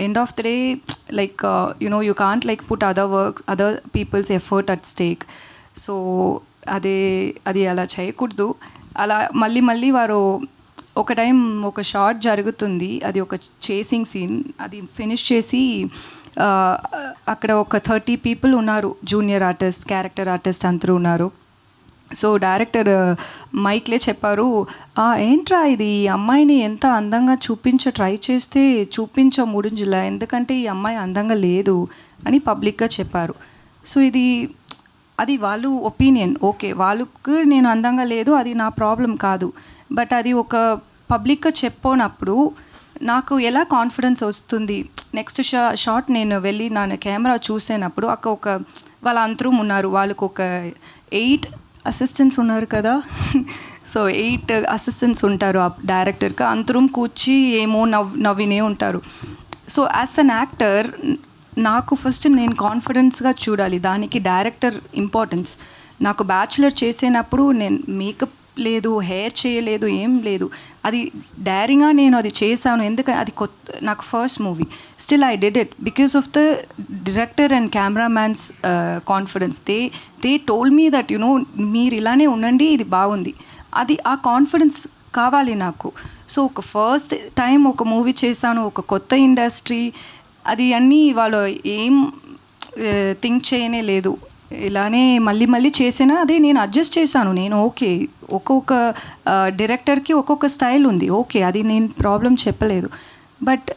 End of the day like you know you can't like put other people's effort at stake. So అది అలా చేయకూడదు. అలా మళ్ళీ వారు ఒక టైం ఒక షార్ట్ జరుగుతుంది, అది ఒక చేసింగ్ సీన్, అది ఫినిష్ చేసి అక్కడ ఒక 30 people ఉన్నారు, జూనియర్ ఆర్టిస్ట్, క్యారెక్టర్ ఆర్టిస్ట్ అందరూ ఉన్నారు. సో డైరెక్టర్ మైక్లే చెప్పారు, ఏంట్రా ఇది, ఈ అమ్మాయిని ఎంత అందంగా ట్రై చేస్తే ముడింజిలా, ఎందుకంటే ఈ అమ్మాయి అందంగా లేదు అని పబ్లిక్గా చెప్పారు. సో అది వాళ్ళు ఒపీనియన్, ఓకే వాళ్ళకు నేను అందంగా లేదు అది నా ప్రాబ్లం కాదు. బట్ అది ఒక పబ్లిక్గా చెప్పినప్పుడు నాకు ఎలా కాన్ఫిడెన్స్ వస్తుంది. నెక్స్ట్ షాట్ నేను వెళ్ళి నా కెమెరా చూసేటప్పుడు ఒక వాళ్ళ అందరూ ఉన్నారు, వాళ్ళకు ఒక 8 assistants ఉన్నారు కదా. సో 8 assistants ఉంటారు ఆ డైరెక్టర్కి, అందరూ కూర్చి ఏమో నవ్వినే ఉంటారు. సో యాజ్ అన్ యాక్టర్ నాకు ఫస్ట్ నేను కాన్ఫిడెన్స్గా చూడాలి, దానికి డైరెక్టర్ ఇంపార్టెన్స్. నాకు బ్యాచులర్ చేసేటప్పుడు నేను మేకప్ లేదు, హెయిర్ చేయలేదు, ఏం లేదు, అది డైరింగ్గా నేను అది చేశాను. ఎందుకంటే అది నాకు first movie. Still I did it because of the director and cameramans confidence. They told me that you know మీరు ఇలానే ఉండండి, ఇది బాగుంది. అది ఆ కాన్ఫిడెన్స్ కావాలి నాకు. సో ఒక ఫస్ట్ టైం ఒక మూవీ చేశాను, ఒక కొత్త ఇండస్ట్రీ, అది అన్నీ వాళ్ళు ఏం థింక్ చేయనే లేదు. ఇలానే మళ్ళీ చేసినా అదే నేను అడ్జస్ట్ చేశాను. నేను ఓకే, ఒక్కొక్క డైరెక్టర్కి ఒక్కొక్క స్టైల్ ఉంది, ఓకే, అది నేను ప్రాబ్లం చెప్పలేదు. బట్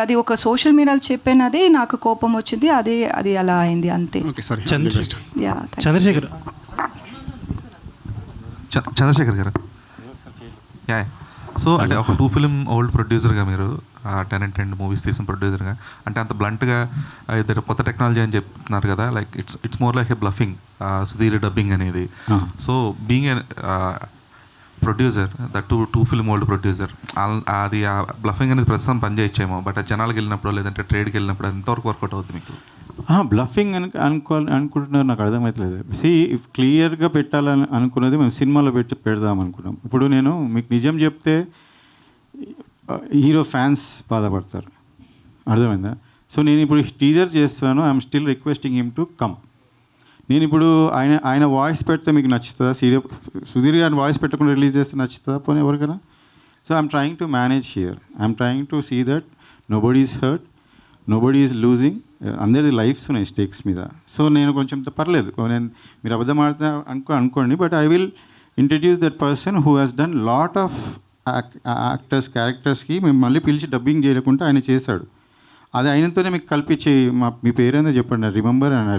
అది ఒక సోషల్ మీడియాలో చెప్పినదే నాకు కోపం వచ్చింది, అది అలా అయింది అంతే. చంద్రశేఖర్ గారు, సో అంటే ఒక 2 film ఓల్డ్ ప్రొడ్యూసర్గా మీరు 10 and 10 మూవీస్ తీసిన ప్రొడ్యూసర్గా, అంటే అంత బ్లంట్గా ఇద్దరు కొత్త టెక్నాలజీ అని చెప్తున్నారు కదా, like it's more like a bluffing Sudheer dubbing అనేది. So being a producer, that 2 film old producer, అది ఆ బ్లఫింగ్ అనేది ప్రస్తుతం పనిచేయచ్చేమో, బట్ జనాలకు వెళ్ళినప్పుడు లేదంటే ట్రేడ్కి వెళ్ళినప్పుడు ఎంతవరకు వర్కౌట్ అవుతుంది మీకు? బ్లఫింగ్ అనుకుంటున్నారు, నాకు అర్థమవుతలేదు. ఇఫ్ క్లియర్గా పెట్టాలని అనుకున్నది మేము సినిమాలో పెడదాం అనుకున్నాం. ఇప్పుడు నేను మీకు నిజం చెప్తే హీరో ఫ్యాన్స్ బాధపడతారు, అర్థమైందా? సో నేను ఇప్పుడు టీజర్ చేస్తున్నాను, I'm still requesting him to come. నేను ఇప్పుడు ఆయన వాయిస్ పెడితే మీకు నచ్చుతుందా? సుధీర్ గారిని వాయిస్ పెట్టకుండా రిలీజ్ చేస్తే నచ్చుతుందా పోనీ ఎవరికైనా? So I'm trying to manage here, I'm trying to see that nobody is hurt, nobody is losing, అందరిది లైఫ్స్ ఉన్నాయి స్టేక్స్ మీద. సో నేను కొంచెం పర్లేదు, నేను మీరు అబద్ధం ఆడితే అనుకోండి, but I will introduce that person who has done lot of క్యారెక్టర్స్కి మేము మళ్ళీ పిలిచి డబ్బింగ్ చేయకుండా ఆయన చేశాడు. అది ఆయనతోనే మీకు కల్పించి మీ పేరేందో చెప్పండి, remember and I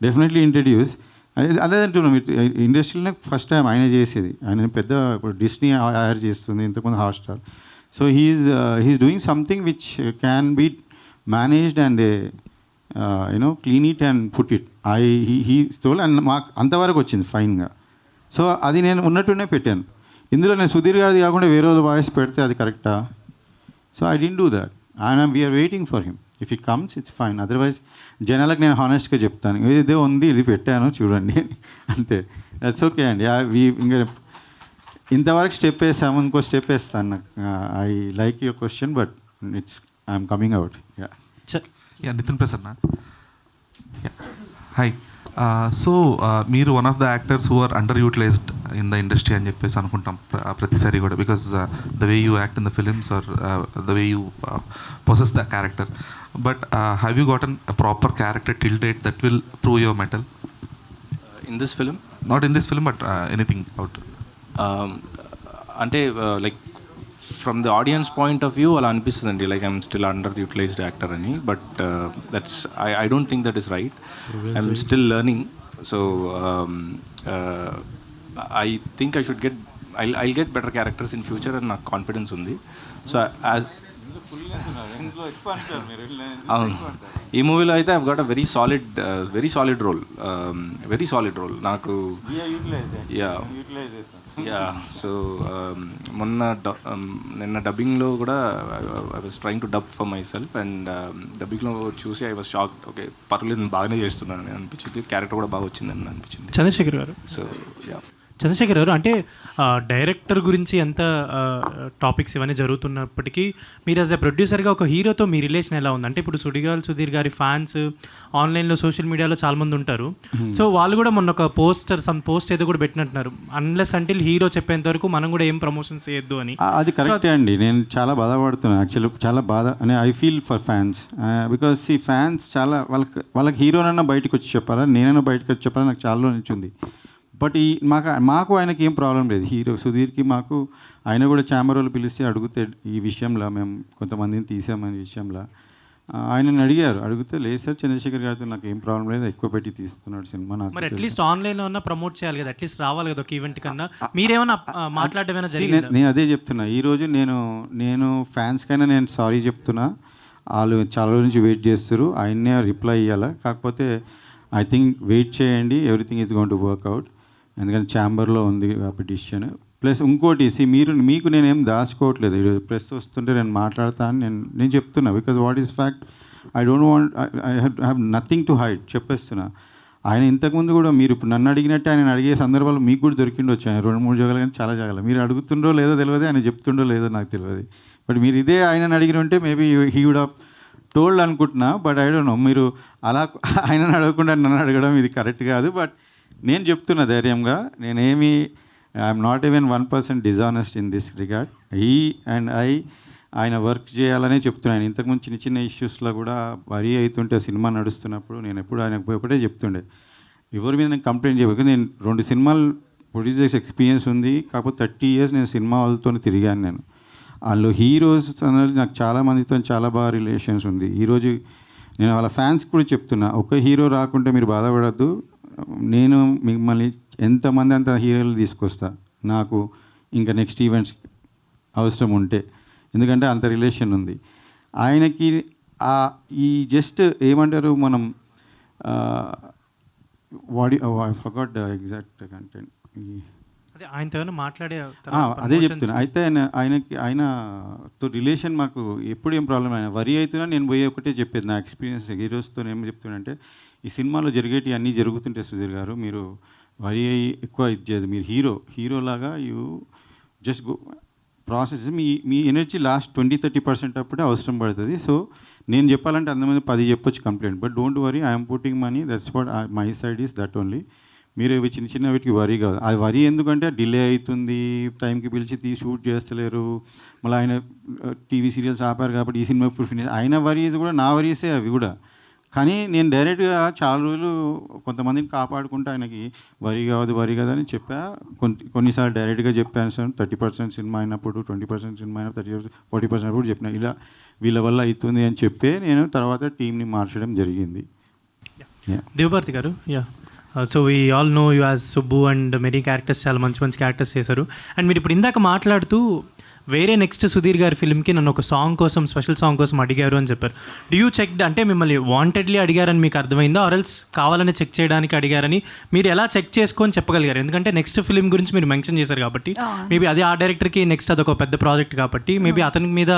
definitely introduce. అదే అంటున్నాం, ఇండస్ట్రీలోనే ఫస్ట్ టైం ఆయన చేసేది. ఆయన పెద్ద ఇప్పుడు డిస్నీ హైర్ చేస్తుంది, ఇంతకుముందు Hotstar. So he's doing something which can be managed and clean it and put it. He stole and మాకు అంతవరకు వచ్చింది ఫైన్గా. సో అది నేను ఉన్నట్టునే పెట్టాను. ఇందులో నేను సుధీర్ గారిది కాకుండా వేరే వాళ్ళ వాయిస్ పెడితే అది కరెక్టా? So I didn't do that and we are waiting for him. If he comes it's fine, otherwise జనాలకు నేను హానెస్ట్గా చెప్తాను, ఇదే ఉంది, ఇది పెట్టాను చూడండి అంతే. దట్స్ ఓకే అండి. ఇంకా ఇంతవరకు స్టెప్ వేసాము, ఇంకో స్టెప్ వేస్తాను. నాకు I like your question but it's I'm coming out. Nitin Prasanna. Hi. So మీరు one of the actors who are under utilised in the industry అని చెప్పేసి అనుకుంటాం ప్రతిసారి కూడా, because the way you act in the films are the way you possess the character. But have you gotten a proper character till date that will prove your mettle in this film? Not in this film but anything out. అంటే like from the audience point of view అలా అనిపిస్తుందండి, like I'm still under utilised actor అని. But that's I don't think that is right. I'm still learning. So I think I should I'll get better characters in future అని నాకు confidence ఉంది. So as అవును, ఈ మూవీలో అయితే I've got a very solid role నాకు. Yeah so నిన్న డబ్బింగ్లో కూడా I was trying to dub for myself and డబ్బింగ్లో చూసి ఐ వాజ్ షాక్డ్. ఓకే పర్లేదు, నేను బాగానే చేస్తున్నాను అని అనిపించింది, క్యారెక్టర్ కూడా బాగా వచ్చిందని అనిపించింది. చంద్రశేఖర్ గారు, సో యా చంద్రశేఖర్ గారు, అంటే డైరెక్టర్ గురించి ఎంత టాపిక్స్ ఇవన్నీ జరుగుతున్నప్పటికీ మీరు యాజ్ ఎ ప్రొడ్యూసర్గా ఒక హీరోతో మీ రిలేషన్ ఎలా ఉంది? అంటే ఇప్పుడు సుధీర్ గారి ఫ్యాన్స్ ఆన్లైన్లో సోషల్ మీడియాలో చాలామంది ఉంటారు. సో వాళ్ళు కూడా మొన్న ఒక పోస్ట్ ఏదో కూడా పెట్టినట్టున్నారు, అన్లెస్ అంటిల్ హీరో చెప్పేంత వరకు మనం కూడా ఏం ప్రమోషన్స్ చేయొద్దు అని. అది కరెక్టే అండి. నేను చాలా బాధపడుతున్నాను యాక్చువల్లీ, చాలా బాధ అని I feel for fans. Because ఈ ఫ్యాన్స్ చాలా వాళ్ళకి హీరోనైనా బయటకు వచ్చి చెప్పాలా, నేనైనా బయటకు వచ్చి చెప్పాలా, నాకు చాలా నచ్చింది. బట్ మాకు ఆయనకి ఏం ప్రాబ్లం లేదు, హీరో సుధీర్కి మాకు. ఆయన కూడా ఛాంబర్ వాళ్ళు పిలిస్తే అడిగితే ఈ విషయంలో మేము కొంతమందిని తీసామనే విషయంలో ఆయనని అడిగితే లేదు సార్, చంద్రశేఖర్ గారితో నాకు ఏం ప్రాబ్లం లేదు, ఎక్కువ పెట్టి తీస్తున్నాడు సినిమా. నాకు మరి అట్లీస్ట్ ఆన్లైన్లో ఉన్న ప్రమోట్ చేయాలి కదా, అట్లీస్ట్ రావాలి కదా ఒక ఈవెంట్ కన్నా. మీరేమైనా మాట్లాడటమైనా జరిగిందా? నేను అదే చెప్తున్నా, ఈరోజు నేను ఫ్యాన్స్కైనా నేను సారీ చెప్తున్నా. వాళ్ళు చాలా రోజు నుంచి వెయిట్ చేస్తారు, ఆయన్నే రిప్లై ఇవ్వాలా. కాకపోతే ఐ థింక్ వెయిట్ చేయండి, everything is going to work out. ఎందుకంటే ఛాంబర్లో ఉంది పిటిషన్. ప్లస్ ఇంకోటి మీకు నేనేం దాచుకోవట్లేదు. ఈరోజు ప్రెస్ వస్తుంటే నేను మాట్లాడతాను, నేను చెప్తున్నా. Because what is fact, I don't want, I have nothing to hide, చెప్పేస్తున్నా. ఆయన ఇంతకుముందు కూడా మీరు ఇప్పుడు నన్ను అడిగినట్టే ఆయన అడిగే సందర్భాలు మీకు కూడా దొరికిండొచ్చు. ఆయన 2-3 జాగాలు కానీ చాలా జాగాలు మీరు అడుగుతుండో లేదో తెలియదు, ఆయన చెప్తుండో లేదో నాకు తెలియదు. బట్ మీరు ఇదే ఆయనను అడిగిన ఉంటే maybe he would have told అనుకుంటున్నా. బట్ ఐ డోంట్ నో, మీరు అలా ఆయనను అడగకుండా నన్ను అడగడం ఇది కరెక్ట్ కాదు. బట్ నేను చెప్తున్నా ధైర్యంగా, నేనేమి I'm not even 1% dishonest in this regard. ఆయన వర్క్ చేయాలనే చెప్తున్నాను. ఆయన ఇంతకుముందు చిన్న ఇష్యూస్లో కూడా వరీ అవుతుంటే సినిమా నడుస్తున్నప్పుడు నేను ఎప్పుడు ఆయనకు ఒకటే చెప్తుండే, ఎవరి మీద నేను కంప్లైంట్ చేయలేదు. నేను 2 సినిమాలు ప్రొడ్యూస్ చేసే ఎక్స్పీరియన్స్ ఉంది. కాకపోతే 30 years నేను సినిమా వాళ్ళతో తిరిగాను. నేను వాళ్ళు హీరోస్ అనేది నాకు చాలామందితో చాలా బాగా రిలేషన్స్ ఉంది. ఈరోజు నేను వాళ్ళ ఫ్యాన్స్ కూడా చెప్తున్నా, ఒక హీరో రాకుంటే మీరు బాధపడద్దు, నేను మిమ్మల్ని ఎంతమంది అంత హీరోలు తీసుకొస్తా నాకు ఇంకా నెక్స్ట్ ఈవెంట్స్ అవసరం ఉంటే, ఎందుకంటే అంత రిలేషన్ ఉంది ఆయనకి. ఈ జస్ట్ ఏమంటారు మనం I forgot the exact content. అదే ఆయనతో ఏమైనా మాట్లాడే అదే చెప్తున్నా. అయితే ఆయనతో రిలేషన్ మాకు ఎప్పుడు ఏం ప్రాబ్లం అయినా వరి అవుతున్నా నేను పోయి ఒకటే చెప్పేది నా ఎక్స్పీరియన్స్ హీరోస్తో ఏం చెప్తున్నానంటే ఈ సినిమాలో జరిగేటివి అన్నీ జరుగుతుంటాయి సుధీర్ గారు, మీరు వరి అయ్యి ఎక్కువ ఇది చేయదు, మీరు హీరోలాగా జస్ట్ గో ప్రాసెస్ మీ ఎనర్జీ లాస్ట్ 20-30% అప్పుడే అవసరం పడుతుంది. సో నేను చెప్పాలంటే అంతమంది 10 చెప్పొచ్చు complaint, but don't worry, I'm putting money, that's what my side is that only. మీరు ఇవి చిన్న వీటికి వరీ కాదు. అది వరీ ఎందుకంటే డిలే అవుతుంది, టైంకి పిలిచి షూట్ చేస్తలేరు, మళ్ళీ ఆయన టీవీ సీరియల్స్ ఆపారు కాబట్టి ఈ సినిమా ఇప్పుడు ఫినిష్, ఆయన వరీస్ కూడా నా వరీసే అవి కూడా. కానీ నేను డైరెక్ట్గా చాలా రోజులు కొంతమందిని కాపాడుకుంటూ ఆయనకి వరి కాదు అని చెప్పా. కొన్నిసార్లు డైరెక్ట్గా చెప్పాను సార్, 30% సినిమా అయినప్పుడు, 20% సినిమా అయినప్పుడు, 40% అప్పుడు చెప్పిన ఇలా వీళ్ళ వల్ల అవుతుంది అని చెప్పే నేను తర్వాత టీంని మార్చడం జరిగింది. Devabharathi garu, so we all know you as Subbu and many characters, చాలా మంచి క్యారెక్టర్స్ చేశారు. అండ్ మీరు ఇప్పుడు ఇందాక మాట్లాడుతూ వేరే నెక్స్ట్ సుధీర్ గారి ఫిల్మ్కి నన్ను ఒక సాంగ్ కోసం, స్పెషల్ సాంగ్ కోసం అడిగారు అని చెప్పారు. డూ యూ చెక్, అంటే మిమ్మల్ని వాంటెడ్లీ అడిగారని మీకు అర్థమైందో, ఆర్ఎల్స్ కావాలని చెక్ చేయడానికి అడిగారని మీరు ఎలా చెక్ చేసుకొని చెప్పగలిగారు? ఎందుకంటే నెక్స్ట్ ఫిల్మ్ గురించి మీరు మెన్షన్ చేశారు కాబట్టి మేబీ అది ఆ డైరెక్టర్కి నెక్స్ట్ అదొక పెద్ద ప్రాజెక్ట్ కాబట్టి మేబీ అతని మీద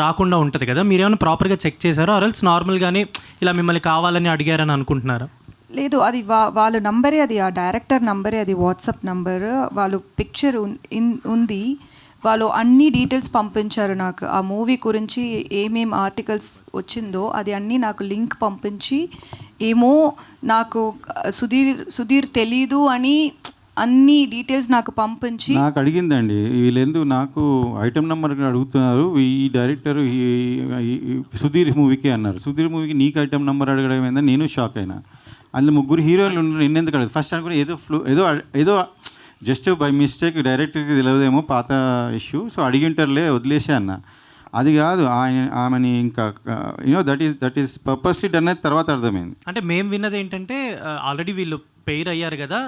రాకుండా ఉంటుంది కదా, మీరేమైనా ప్రాపర్గా చెక్ చేశారో, ఆర్ఎల్స్ నార్మల్గానే ఇలా మిమ్మల్ని కావాలని అడిగారని అనుకుంటున్నారా? లేదు, అది వాళ్ళ నంబరే, అది ఆ డైరెక్టర్ నంబరే, అది వాట్సాప్ నంబర్, వాళ్ళు పిక్చర్ ఉంది, వాళ్ళు అన్ని డీటెయిల్స్ పంపించారు నాకు. ఆ మూవీ గురించి ఏమేం ఆర్టికల్స్ వచ్చిందో అది అన్నీ నాకు లింక్ పంపించి, ఏమో నాకు సుధీర్ తెలీదు అని అన్ని డీటెయిల్స్ నాకు పంపించి నాకు అడిగిందండి. వీళ్ళెందుకు నాకు ఐటమ్ నెంబర్ అడుగుతున్నారు, ఈ డైరెక్టర్ సుధీర్ మూవీకి అన్నారు. సుధీర్ మూవీకి నీకు ఐటమ్ నెంబర్ అడగడం ఏందని నేను షాక్ అయినా. అందులో 3 హీరోలు నిన్నెందుకు అడగదు ఫస్ట్ అనుకుని ఏదో జస్ట్ బై మిస్టేక్ డైరెక్టర్కి తెలియదేమో పాత ఇష్యూ, సో అడిగింటారులే వదిలేసే అన్న. అది కాదు, ఆమెని ఇంకా దట్ ఈస్ పర్పస్లీ డన్ అయితే తర్వాత అర్థమైంది. అంటే మేము విన్నది ఏంటంటే ఆల్రెడీ వీళ్ళు పేరు అయ్యారు కదా,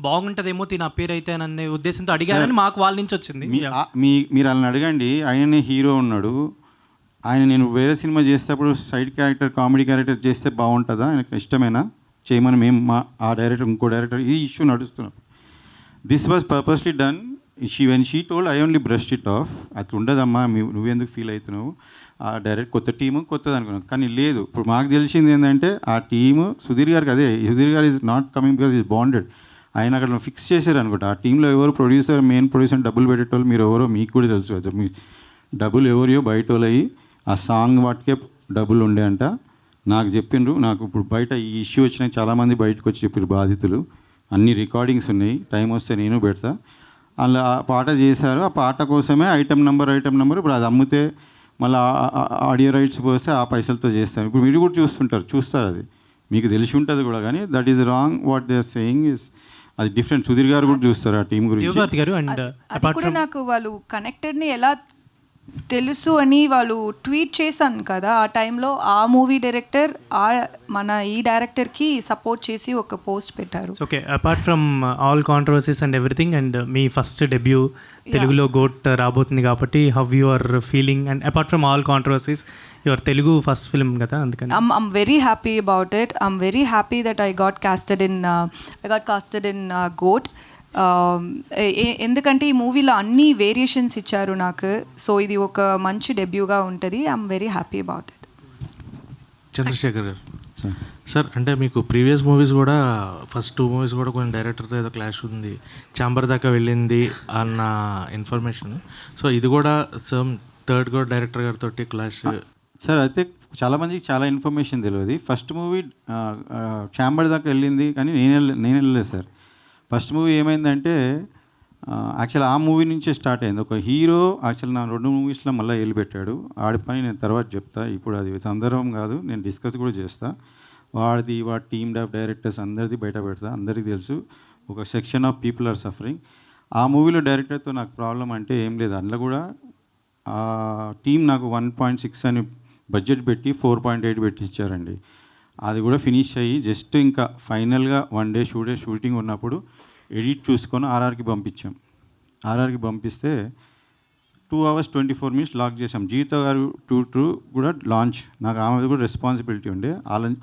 బాగుంటుందేమో తిన పేరు అయితే అనే ఉద్దేశంతో అడిగారని మాకు వాళ్ళ నుంచి వచ్చింది. మీరు వాళ్ళని అడగండి, ఆయననే హీరో ఉన్నాడు, ఆయన నేను వేరే సినిమా చేసేటప్పుడు సైడ్ క్యారెక్టర్, కామెడీ క్యారెక్టర్ చేస్తే బాగుంటుందా, ఆయనకు ఇష్టమేనా చేయమని మేము ఆ డైరెక్టర్ ఇంకో డైరెక్టర్ ఈ ఇష్యూ నడుస్తున్నాం. This was purposely done. When she told I only brushed it off. అది ఉండదమ్మా, నువ్వెందుకు ఫీల్ అవుతున్నావు, ఆ డైరెక్ట్ కొత్త టీము కొత్తది అనుకున్నాను. కానీ లేదు, ఇప్పుడు మాకు తెలిసింది ఏంటంటే ఆ టీము సుధీర్ గారికి, అదే సుధీర్ గారు is not coming because is bonded. ఆయన అక్కడ ఫిక్స్ చేశారు అనుకుంటా. ఆ టీంలో ఎవరు ప్రొడ్యూసర్, మెయిన్ ప్రొడ్యూసర్ డబ్బులు పెట్టేటోళ్ళు మీరు ఎవరో మీకు కూడా తెలుసు కదా, మీ డబ్బులు ఎవరియో బయట వాళ్ళు అయ్యి ఆ సాంగ్ వాటికే డబ్బులు ఉండే అంట. నాకు చెప్పిండ్రు, నాకు ఇప్పుడు బయట ఈ ఇష్యూ వచ్చినాయి, చాలామంది బయటకు వచ్చి చెప్పారు బాధితులు, అన్ని రికార్డింగ్స్ ఉన్నాయి, టైం వస్తే నేను పెడతా. అలా ఆ పాట చేశారు, ఆ పాట కోసమే ఐటమ్ నెంబర్ ఇప్పుడు అది అమ్మితే మళ్ళీ ఆడియో రైట్స్ పోస్తే ఆ పైసలతో చేస్తారు. ఇప్పుడు మీరు కూడా చూస్తారు, అది మీకు తెలిసి ఉంటుంది కూడా. కానీ that is wrong, what they are saying is అది డిఫరెంట్. సుధీర్ గారు కూడా చూస్తారు ఆ టీం గురించి. అది కూడా నాకు వాళ్ళు కనెక్టెడ్ని ఎలా తెలుసు అని వాళ్ళు ట్వీట్ చేశాను కదా ఆ టైంలో. ఆ మూవీ డైరెక్టర్ మన ఈ డైరెక్టర్కి సపోర్ట్ చేసి ఒక పోస్ట్ పెట్టారు. Okay, apart from all controversies and everything, and మీ ఫస్ట్ డెబ్యూ తెలుగులో గోట్ రాబోతుంది కాబట్టి how you are feeling, and apart from all controversies your Telugu first film కదా, అందుకని I'm very happy about it. I'm very happy that I got casted in GOAT. ఎందుకంటే ఈ మూవీలో అన్ని వేరియేషన్స్ ఇచ్చారు నాకు. సో ఇది ఒక మంచి డెబ్యూగా ఉంటుంది. I'm very happy about it. Chandrasekhar garu sir, అంటే మీకు ప్రీవియస్ మూవీస్ కూడా ఫస్ట్ 2 మూవీస్ కూడా కొంచెం డైరెక్టర్తో ఏదో క్లాష్ ఉంది, ఛాంబర్ దాకా వెళ్ళింది అన్న ఇన్ఫర్మేషన్. సో ఇది కూడా థర్డ్ కూడా డైరెక్టర్ గారితో క్లాష్ సార్. అయితే చాలామందికి చాలా ఇన్ఫర్మేషన్ తెలియదు. ఫస్ట్ మూవీ ఛాంబర్ దాకా వెళ్ళింది కానీ నేను వెళ్ళలేదు సార్. ఫస్ట్ మూవీ ఏమైందంటే యాక్చువల్ ఆ మూవీ నుంచే స్టార్ట్ అయింది. ఒక హీరో యాక్చువల్ నా 2 మూవీస్లో మళ్ళీ వెళ్ళిపెట్టాడు. వాడి పని నేను తర్వాత చెప్తా, ఇప్పుడు అది సందర్భం కాదు, నేను డిస్కస్ కూడా చేస్తా. వాడి టీమ్ ఆఫ్ డైరెక్టర్స్ అందరిది బయట పెడతా, అందరికీ తెలుసు. ఒక section of people are suffering. ఆ మూవీలో డైరెక్టర్తో నాకు ప్రాబ్లం అంటే ఏం లేదు. అందులో కూడా ఆ టీం నాకు 1.6 అని బడ్జెట్ పెట్టి 4.8 పెట్టి ఇచ్చారండి. అది కూడా ఫినిష్ అయ్యి జస్ట్ ఇంకా ఫైనల్గా 1 డే షూటింగ్ ఉన్నప్పుడు ఎడిట్ చూసుకొని ఆర్ఆర్కి పంపించాం. ఆర్ఆర్కి పంపిస్తే 2 hours 24 minutes లాక్ చేసాం. జీవిత గారు టూ కూడా లాంచ్, నాకు ఆమె కూడా రెస్పాన్సిబిలిటీ ఉండే.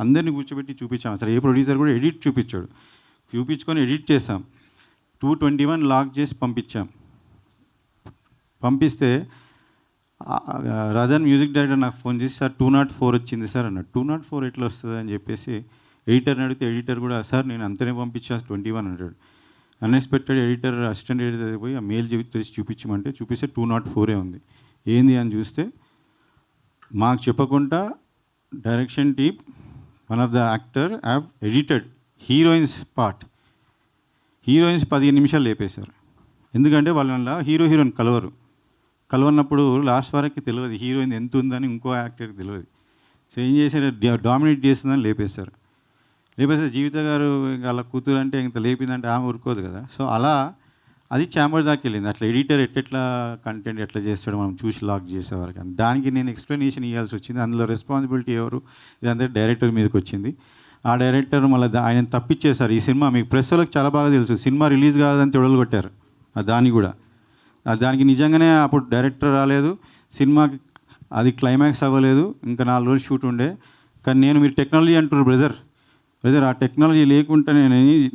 అందరినీ కూర్చోబెట్టి చూపించాం. అసలు ఏ ప్రొడ్యూసర్ కూడా ఎడిట్ చూపించాడు, చూపించుకొని ఎడిట్ చేసాం. 221 లాక్ చేసి పంపిస్తే రదన్ మ్యూజిక్ డైరెక్టర్ నాకు ఫోన్ చేసి సార్ 204 వచ్చింది సార్ అన్నాడు. 204 ఎట్లా వస్తుంది అని చెప్పేసి ఎడిటర్ని అడిగితే ఎడిటర్ కూడా సార్ నేను అంతనే పంపించాను 21 అన్నాడు. అన్ఎక్స్పెక్టెడ్ ఎడిటర్ అసిస్టెంట్ ఎడిటర్ పోయి ఆ మెయిల్ తెరిచి చూపిస్తే 204 ఉంది. ఏంది అని చూస్తే మాకు చెప్పకుండా direction team one of the actor have edited heroines part. Heroines 15 నిమిషాలు లేపేశారు. ఎందుకంటే వాళ్ళ హీరో హీరోయిన్ కలవన్నప్పుడు లాస్ట్ వరకు తెలియదు హీరోయిన్ ఎంత ఉందని ఇంకో యాక్టర్కి తెలియదు. సో ఏం చేశారు, డామినేట్ చేస్తుందని లేపేశారు. జీవిత గారు అలా కూతురు అంటే ఇంత లేపిందంటే ఆమె ఊరుకోదు కదా. సో అలా అది ఛాంబర్ దాకా వెళ్ళింది. అట్లా ఎడిటర్ ఎట్లా కంటెంట్ ఎట్లా చేస్తాడో మనం చూసి లాక్ చేసేవారు. కానీ దానికి నేను ఎక్స్ప్లెనేషన్ ఇవ్వాల్సి వచ్చింది. అందులో రెస్పాన్సిబిలిటీ ఎవరు, ఇదంతా డైరెక్టర్ మీదకి వచ్చింది. ఆ డైరెక్టర్ మళ్ళీ ఆయన తప్పించేశారు. ఈ సినిమా మీకు ప్రెస్ వాళ్ళకి చాలా బాగా తెలుసు, సినిమా రిలీజ్ కాదని తొడలు కొట్టారు. దాన్ని కూడా దానికి నిజంగానే అప్పుడు డైరెక్టర్ రాలేదు, సినిమాకి అది క్లైమాక్స్ అవ్వలేదు, ఇంకా 4 రోజులు షూట్ ఉండే. కానీ మీరు టెక్నాలజీ అంటారు బ్రదర్ ఆ టెక్నాలజీ లేకుండా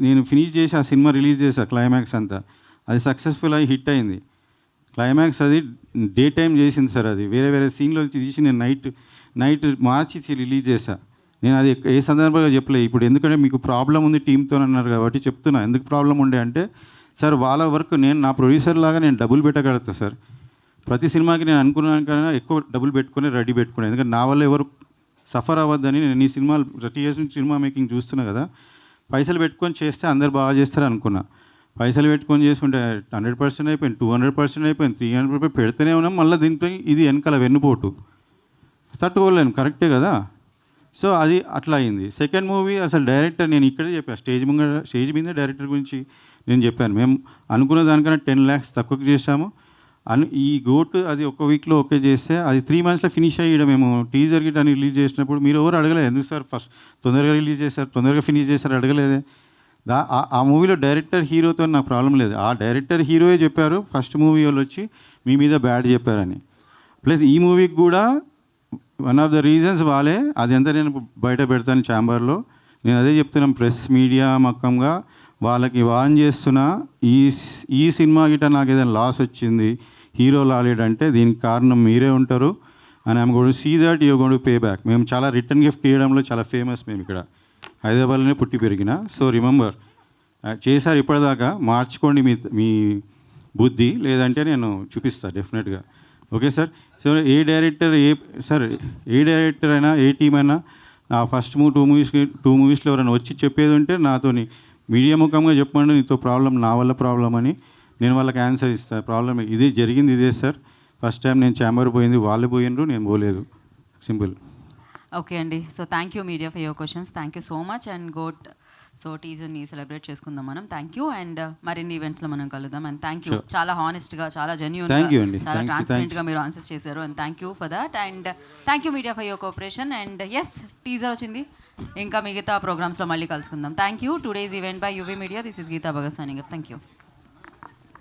నేను ఫినిష్ చేసి ఆ సినిమా రిలీజ్ చేశాను. క్లైమాక్స్ అంతా అది సక్సెస్ఫుల్ అయ్యి హిట్ అయింది. క్లైమాక్స్ అది డే టైం చేసింది సార్. అది వేరే సీన్లో తీసి నేను నైట్ మార్చి రిలీజ్ చేశాను. నేను అది ఏ సందర్భంగా చెప్పలేదు. ఇప్పుడు ఎందుకంటే మీకు ప్రాబ్లం ఉంది టీంతో అన్నారు కాబట్టి చెప్తున్నా. ఎందుకు ప్రాబ్లం ఉండే అంటే సార్ వాళ్ళ వర్క్ నా ప్రొడ్యూసర్ లాగా నేను డబ్బులు పెట్టగలుగుతాను సార్. ప్రతి సినిమాకి నేను అనుకున్నాను కన్నా ఎక్కువ డబ్బులు పెట్టుకుని రెడీ పెట్టుకున్నాను. ఎందుకంటే నా వల్ల ఎవరు సఫర్ అవ్వద్దని నేను ఈ సినిమాలు 30 years నుంచి సినిమా మేకింగ్ చూస్తున్నా కదా. పైసలు పెట్టుకొని చేస్తే అందరు బాగా చేస్తారు అనుకున్నా. పైసలు పెట్టుకొని చేసుకుంటే 100% అయిపోయింది, 200% అయిపోయింది, 300% పెడితేనే ఉన్నాం. మళ్ళీ దీంట్లో ఇది వెనకాల వెన్నుపోటు తట్టుకోలేను, కరెక్టే కదా. సో అది అట్లా అయింది. సెకండ్ మూవీ అసలు డైరెక్టర్ నేను ఇక్కడే చెప్పాను, స్టేజ్ మీద డైరెక్టర్ గురించి నేను చెప్పాను. మేము అనుకున్న దానికన్నా 10 lakhs తక్కువకి చేసాము. ఈ గోట్ అది ఒక వీక్లో ఓకే చేస్తే అది 3 monthsలో ఫినిష్ అయ్యాడు. మేము టీజర్ గిట్ అని రిలీజ్ చేసినప్పుడు మీరు ఎవరు అడగలేదు, ఎందుకు సార్ ఫస్ట్ తొందరగా రిలీజ్ చేశారు, తొందరగా ఫినిష్ చేశారు, అడగలేదే. ఆ మూవీలో డైరెక్టర్ హీరోతో నాకు ప్రాబ్లం లేదు. ఆ డైరెక్టర్ హీరోయే చెప్పారు ఫస్ట్ మూవీ వాళ్ళు వచ్చి మీ మీద బ్యాడ్ చెప్పారని. ప్లస్ ఈ మూవీకి కూడా వన్ ఆఫ్ ద రీజన్స్ వాళ్ళే. అది ఎంత నేను బయట పెడతాను ఛాంబర్లో. నేను అదే చెప్తున్నాను, ప్రెస్ మీడియా మక్కంగా వాళ్ళకి వాన్ చేస్తున్నా. ఈ సినిమా గిట్ట నాకు ఏదైనా లాస్ వచ్చింది, హీరో లాలేడంటే దీనికి కారణం మీరే ఉంటారు. And I'm going to see that you going to pay back. మేము చాలా రిటర్న్ గిఫ్ట్ ఇవ్వడంలో చాలా ఫేమస్. మేము ఇక్కడ హైదరాబాద్లోనే పుట్టి పెరిగిన. సో రిమెంబర్ చేశారు ఇప్పటిదాకా, మార్చుకోండి మీ బుద్ధి, లేదంటే నేను చూపిస్తాను డెఫినెట్గా. Okay sir. సో ఏ డైరెక్టర్ అయినా ఏ టీం అయినా నా ఫస్ట్ 2 moviesలో ఎవరైనా వచ్చి చెప్పేది ఉంటే నాతోని మీడియా ముఖంగా చెప్పండి, నీతో ప్రాబ్లం నా వల్ల ప్రాబ్లం అని నేను వాళ్ళకి ఆన్సర్ ఇస్తాను. ప్రాబ్లం ఇదే జరిగింది, ఇదే సార్. ఫస్ట్ టైం నేను ఛాంబర్ పోయింది, వాళ్ళు పోయినరు, నేను పోలేదు. సింపుల్. ఓకే అండి. So thank you media for your questions. Thank you so much. And GOAT so టీజర్ని సెలబ్రేట్ చేసుకుందాం మనం. Thank you. అండ్ మరిన్ని ఈవెంట్స్లో మనం కలుద్దాం. అండ్ థ్యాంక్ యూ, చాలా హానెస్ట్గా, చాలా జెన్యూన్గా, చాలా ట్రాన్స్పరెంట్గా మీరు ఆన్సర్స్ చేశారు. And thank you for that. And thank you media for your cooperation. And yes, teaser వచ్చింది, ఇంకా మిగతా ప్రోగ్రామ్స్లో మళ్ళీ కలుసుకుందాం. Thank you. Today's event by UV media. This is Geetha Bhagat signing off. Thank you.